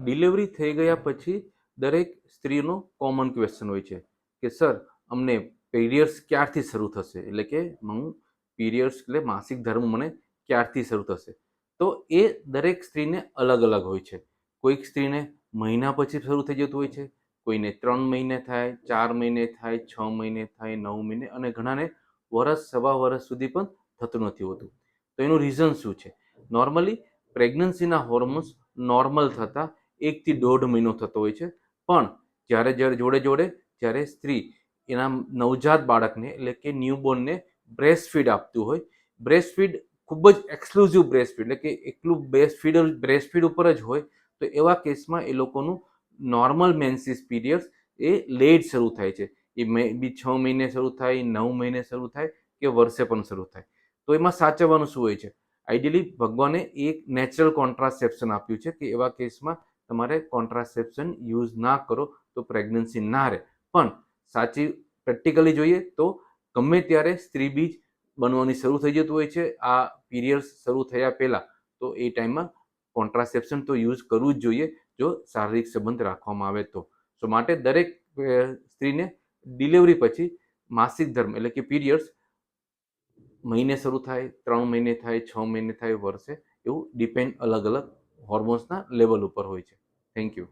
Delivery થઈ ગયા પછી દરેક સ્ત્રીનો કોમન ક્વેશ્ચન હોય છે કે સર અમને પીરિયડ્સ ક્યારથી શરૂ થશે, એટલે કે પીરિયડ્સ એટલે માસિક ધર્મ મને ક્યારથી શરૂ થશે. તો એ દરેક સ્ત્રીને અલગ અલગ હોય છે. કોઈક સ્ત્રીને મહિના પછી શરૂ થઈ જતું હોય છે, કોઈને 3 મહિને થાય, 4 મહિને થાય, 6 મહિને થાય, 9 મહિને, અને ઘણાને વર્ષ સવા વર્ષ સુધી પણ થતું નથી હોતું. તો એનું રીઝન શું છે? નોર્મલી પ્રેગ્નન્સીના હોર્મોન્સ નોર્મલ થતાં 1 થી 1.5 મહિનો થતો હોય છે. પણ જ્યારે જ્યારે જોડે જોડે જ્યારે સ્ત્રી એના નવજાત બાળકને એટલે કે ન્યૂબોર્નને બ્રેસ્ટ ફીડ આપતું હોય, બ્રેસ્ટ ફીડ ખૂબ જ એક્સક્લુઝિવ બ્રેસ્ટ ફીડ એટલે કે એકલું બ્રેસ્ટ ફીડ ઉપર જ હોય, તો એવા કેસમાં એ લોકોનું નોર્મલ મેન્સીસ પીરિયડ્સ એ લેટ શરૂ થાય છે. એ મે બી 6 મહિને શરૂ થાય, 9 મહિને શરૂ થાય કે વર્ષે પણ શરૂ થાય. તો એમાં સાચવવાનું શું હોય છે? આઈડિયલી ભગવાને એક નેચરલ કોન્ટ્રાસેપ્શન આપ્યું છે કે એવા કેસમાં તમારે કોન્ટ્રાસેપ્શન યુઝ ના કરો તો પ્રેગ્નન્સી ના રહે. પણ સાચી પ્રેક્ટિકલી જોઈએ તો ગમે ત્યારે સ્ત્રી બીજ બનવાની શરૂ થઈ જતું હોય છે આ પીરિયડ્સ શરૂ થયા પહેલાં. તો એ ટાઈમમાં કોન્ટ્રાસેપ્શન તો યુઝ કરવું જ જોઈએ જો શારીરિક સંબંધ રાખવામાં આવે તો. સો માટે દરેક સ્ત્રીને ડિલિવરી પછી માસિક ધર્મ એટલે કે પીરિયડ્સ મહિને શરૂ થાય, 3 મહિને થાય, 6 મહિને થાય, વર્ષે, એવું ડિપેન્ડ અલગ અલગ હોર્મોન્સના લેવલ ઉપર હોય છે. Thank you.